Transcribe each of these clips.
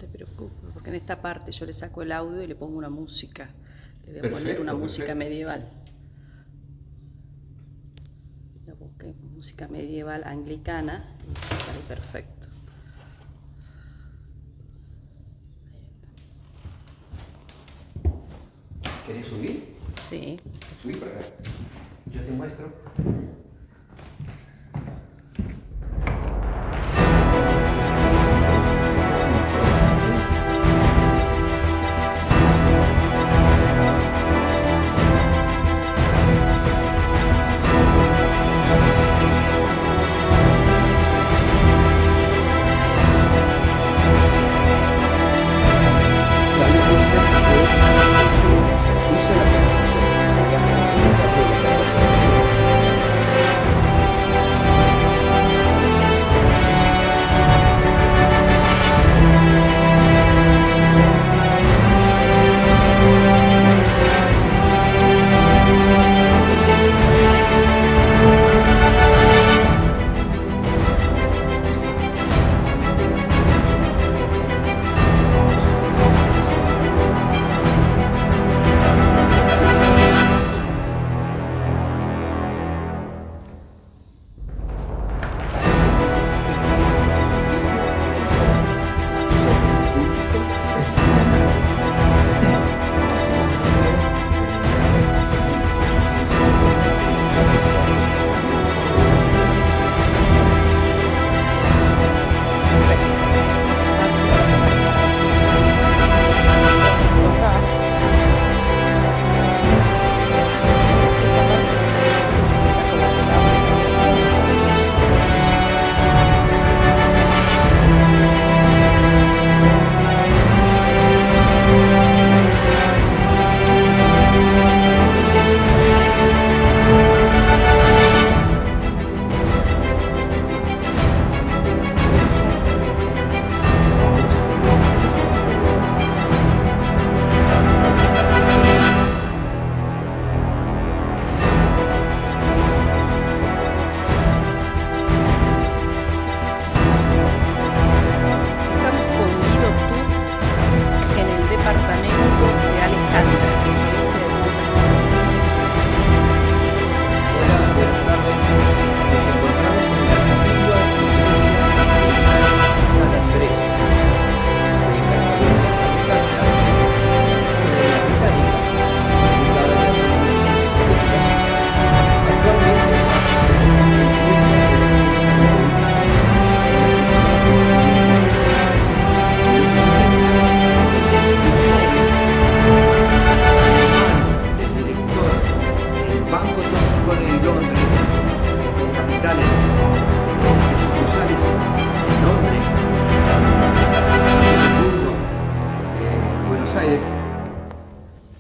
te preocupes, porque en esta parte yo le saco el audio y le pongo una música. Le voy a Perfecto, poner una música perfecto. medieval. La busqué, música medieval anglicana, y sale perfecto. ¿Querés subir? Sí. Subí para acá. Yo te muestro.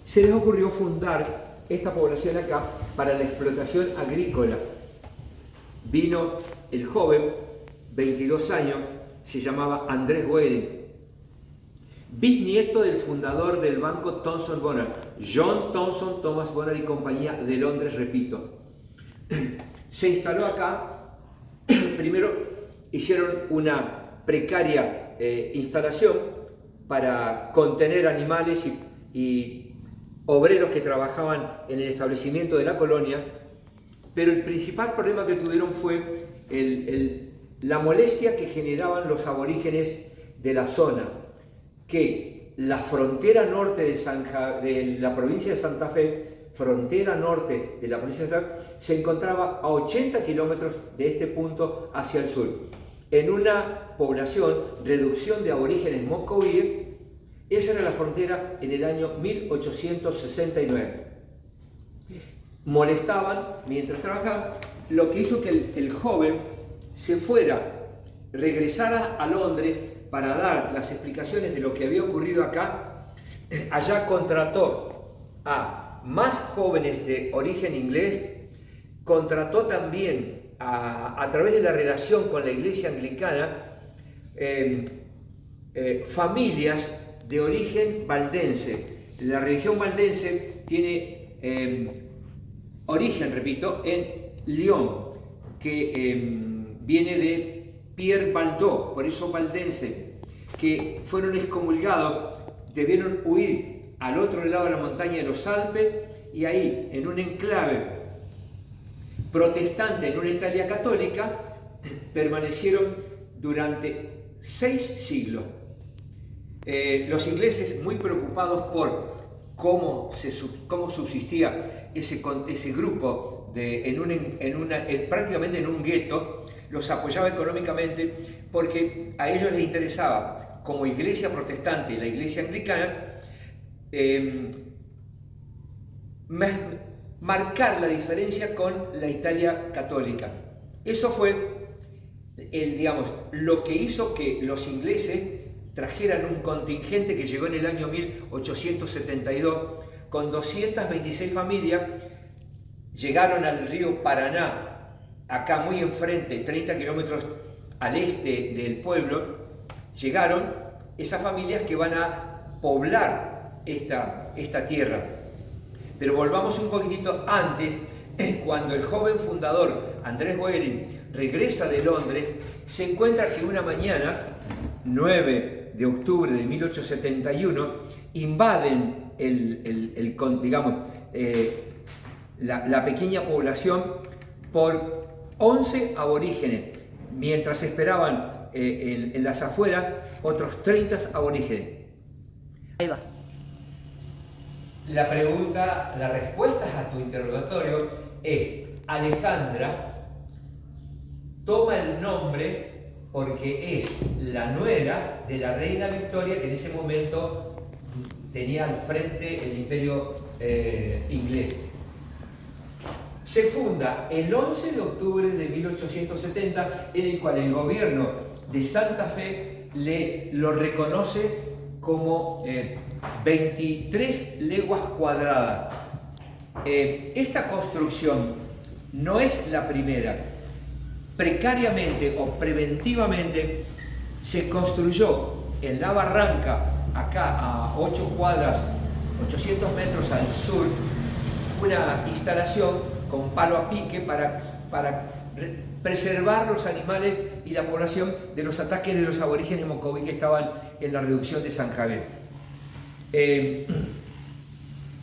Se les ocurrió fundar esta población acá para la explotación agrícola. Vino el joven, 22 años, se llamaba Andrés Boeri, bisnieto del fundador del banco Thomson Bonner, John Thomson Thomas Bonner y compañía de Londres, repito. Se instaló acá, primero hicieron una precaria instalación para contener animales y obreros que trabajaban en el establecimiento de la colonia, pero el principal problema que tuvieron fue la molestia que generaban los aborígenes de la zona, que la frontera norte de la provincia de Santa Fe, frontera norte de la provincia de Santa Fe, se encontraba a 80 kilómetros de este punto hacia el sur. En una población, reducción de aborígenes moscovíes, esa era la frontera en el año 1869. Molestaban mientras trabajaban, lo que hizo que el joven se fuera, regresara a Londres para dar las explicaciones de lo que había ocurrido acá. Allá contrató a más jóvenes de origen inglés, contrató también a través de la relación con la iglesia anglicana familias de origen valdense. La religión valdense tiene origen, repito, en Lyon, que viene de Pierre Baldot, por eso valdense, que fueron excomulgados debieron huir al otro lado de la montaña de los Alpes y ahí, en un enclave protestante en una Italia católica, permanecieron durante 6 siglos. Los ingleses, muy preocupados por cómo subsistía ese grupo prácticamente en un gueto, los apoyaba económicamente porque a ellos les interesaba, como iglesia protestante y la iglesia anglicana, marcar la diferencia con la Italia católica. Eso fue lo que hizo que los ingleses trajeran un contingente que llegó en el año 1872 con 226 familias. Llegaron al río Paraná, acá muy enfrente, 30 kilómetros al este del pueblo. Llegaron esas familias que van a poblar esta tierra. Pero volvamos un poquitito antes, cuando el joven fundador Andrés Goering regresa de Londres, se encuentra que una mañana, 9 de octubre de 1871, invaden la pequeña población por 11 aborígenes, mientras esperaban en las afueras otros 30 aborígenes. Ahí va. La respuesta a tu interrogatorio es: Alejandra toma el nombre porque es la nuera de la reina Victoria, que en ese momento tenía al frente el imperio inglés. Se funda el 11 de octubre de 1870, en el cual el gobierno de Santa Fe lo reconoce como 23 leguas cuadradas. Esta construcción no es la primera. Precariamente o preventivamente se construyó en la barranca, acá a 8 cuadras, 800 metros al sur, una instalación con palo a pique para preservar los animales y la población de los ataques de los aborígenes mocoví que estaban en la reducción de San Javier.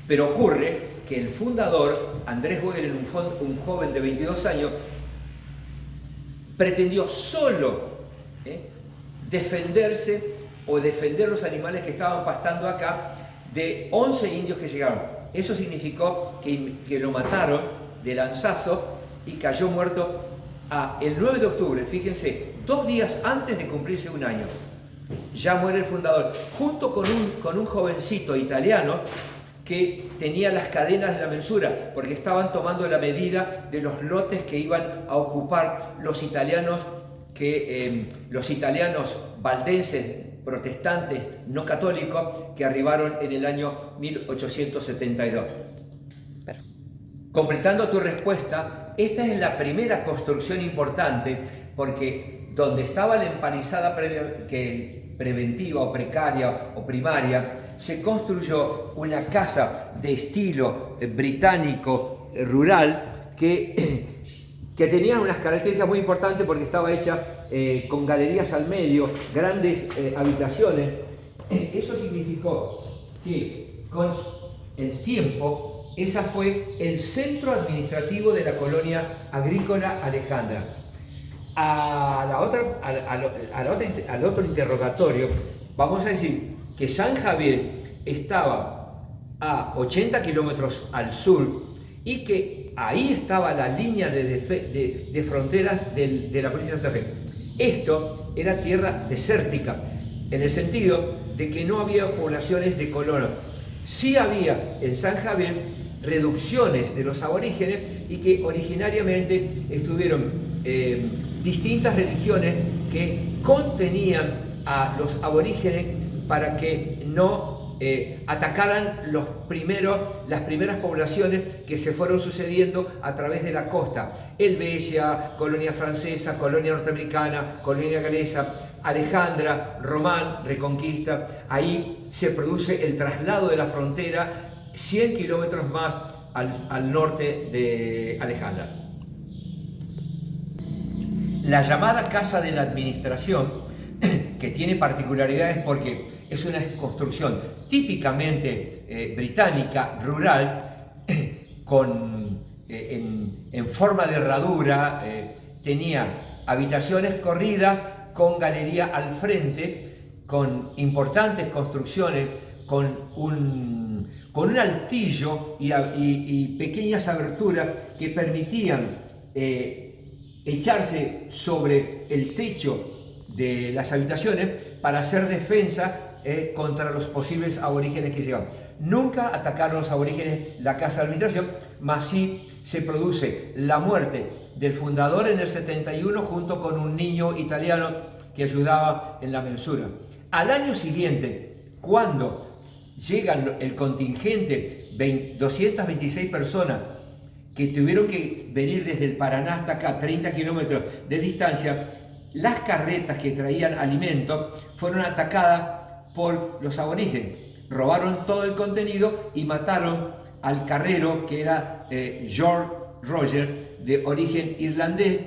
Pero ocurre que el fundador, Andrés Goering, un joven de 22 años, pretendió solo defenderse o defender los animales que estaban pastando acá de 11 indios que llegaron. Eso significó que lo mataron de lanzazo y cayó muerto el 9 de octubre, fíjense, 2 días antes de cumplirse un año. Ya muere el fundador, junto con un jovencito italiano que tenía las cadenas de la mensura, porque estaban tomando la medida de los lotes que iban a ocupar los italianos valdenses, protestantes, no católicos, que arribaron en el año 1872. Completando tu respuesta, esta es la primera construcción importante, porque donde estaba la empalizada preventiva o precaria o primaria, se construyó una casa de estilo británico rural que tenía unas características muy importantes, porque estaba hecha con galerías al medio, grandes habitaciones. Eso significó que con el tiempo esa fue el centro administrativo de la colonia agrícola Alejandra. Al otro interrogatorio, vamos a decir que San Javier estaba a 80 kilómetros al sur y que ahí estaba la línea de fronteras de la provincia de Santa Fe. Esto era tierra desértica, en el sentido de que no había poblaciones de colonos. Sí había en San Javier reducciones de los aborígenes, y que originariamente estuvieron distintas religiones que contenían a los aborígenes para que no atacaran las primeras poblaciones que se fueron sucediendo a través de la costa. Helvecia, colonia francesa, colonia norteamericana, colonia galesa, Alejandra, Román, Reconquista. Ahí se produce el traslado de la frontera 100 kilómetros más al norte de Alejandra. La llamada Casa de la Administración que tiene particularidades porque es una construcción típicamente británica, rural, en forma de herradura, tenía habitaciones corridas con galería al frente, con importantes construcciones, con un altillo y pequeñas aberturas que permitían echarse sobre el techo de las habitaciones para hacer defensa contra los posibles aborígenes que llegaban. Nunca atacaron los aborígenes la casa de administración, mas sí se produce la muerte del fundador en el 71 junto con un niño italiano que ayudaba en la mensura. Al año siguiente, cuando llegan el contingente, 226 personas que tuvieron que venir desde el Paraná hasta acá, 30 kilómetros de distancia, las carretas que traían alimentos fueron atacadas por los aborígenes. Robaron todo el contenido y mataron al carrero, que era George Roger, de origen irlandés,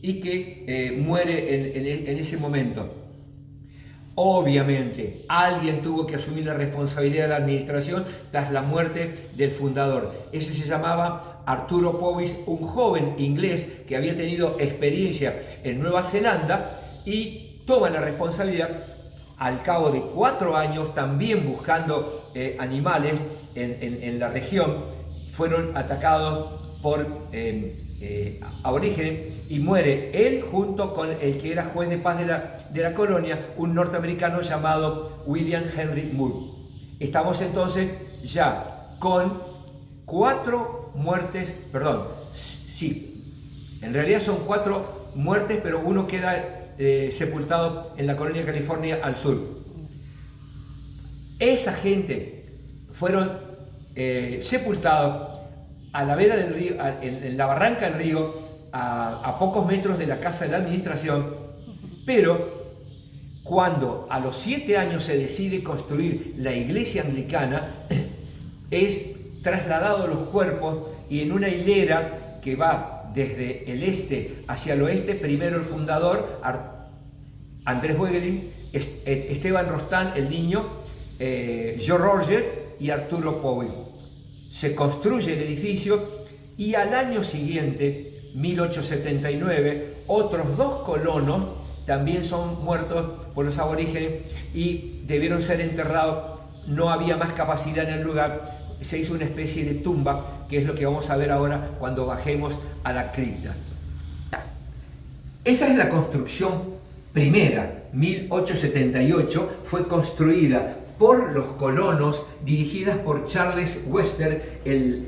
y que muere en ese momento. Obviamente, alguien tuvo que asumir la responsabilidad de la administración tras la muerte del fundador. Ese se llamaba Arturo Powys, un joven inglés que había tenido experiencia en Nueva Zelanda y toma la responsabilidad. Al cabo de 4 años, también buscando animales en la región, fueron atacados por aborígenes y muere él junto con el que era juez de paz de la colonia, un norteamericano llamado William Henry Moore. Estamos entonces ya con 4 muertes, perdón, sí, en realidad son 4 muertes, pero uno queda sepultado en la colonia de California al sur. Esa gente fueron sepultados a la vera del río, en la barranca del río, a pocos metros de la casa de la administración, pero cuando a los 7 años se decide construir la iglesia anglicana, es trasladado los cuerpos y en una hilera que va desde el este hacia el oeste, primero el fundador, Andrés Wegelin, Esteban Rostán, el niño, George Roger y Arturo Powys. Se construye el edificio y al año siguiente, 1879, otros 2 colonos también son muertos por los aborígenes y debieron ser enterrados. No había más capacidad en el lugar. Se hizo una especie de tumba, que es lo que vamos a ver ahora cuando bajemos a la cripta. Esa es la construcción primera, 1878, fue construida por los colonos, dirigidas por Charles Webster, el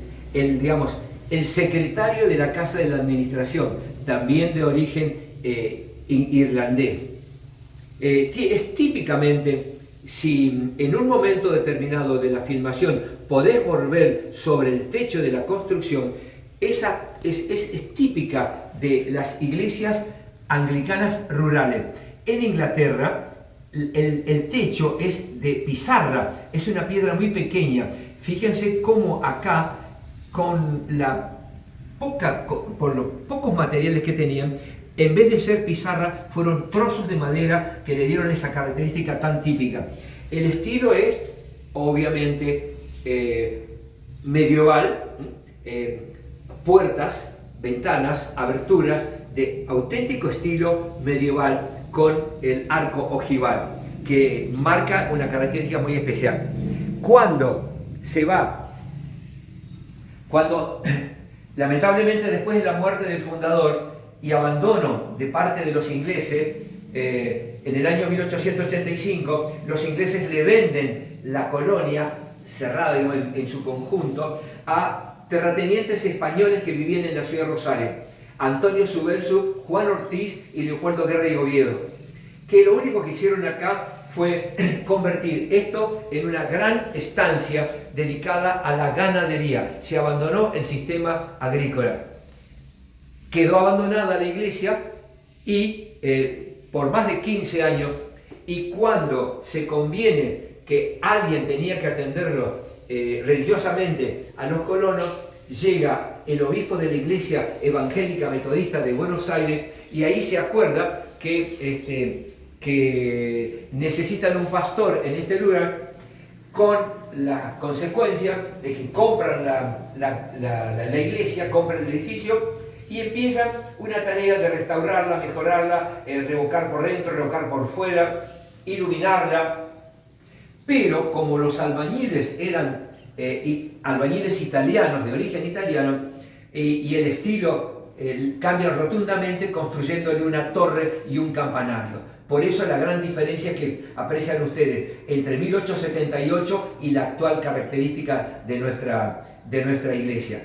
secretario de la Casa de la Administración, también de origen irlandés. Es típicamente, si en un momento determinado de la filmación podés volver sobre el techo de la construcción, esa es típica de las iglesias anglicanas rurales. En Inglaterra, el techo es de pizarra, es una piedra muy pequeña. Fíjense cómo acá, por los pocos materiales que tenían, en vez de ser pizarra, fueron trozos de madera que le dieron esa característica tan típica. El estilo es, obviamente, medieval, puertas, ventanas, aberturas de auténtico estilo medieval con el arco ojival, que marca una característica muy especial. Cuando lamentablemente después de la muerte del fundador y abandono de parte de los ingleses, en el año 1885, los ingleses le venden la colonia cerrada en su conjunto a terratenientes españoles que vivían en la ciudad de Rosario, Antonio Subelsu, Juan Ortiz y Leopoldo Guerra y Oviedo, que lo único que hicieron acá fue convertir esto en una gran estancia dedicada a la ganadería. Se abandonó el sistema agrícola. Quedó abandonada la iglesia y por más de 15 años, y cuando se conviene que alguien tenía que atenderlo religiosamente a los colonos, llega el obispo de la Iglesia Evangélica Metodista de Buenos Aires y ahí se acuerda que que necesitan un pastor en este lugar, con la consecuencia de que compran la iglesia, compran el edificio y empiezan una tarea de restaurarla, mejorarla, revocar por dentro, revocar por fuera, iluminarla. Pero como los albañiles eran albañiles italianos, de origen italiano, y el estilo cambia rotundamente construyéndole una torre y un campanario. Por eso la gran diferencia que aprecian ustedes entre 1878 y la actual característica de nuestra iglesia.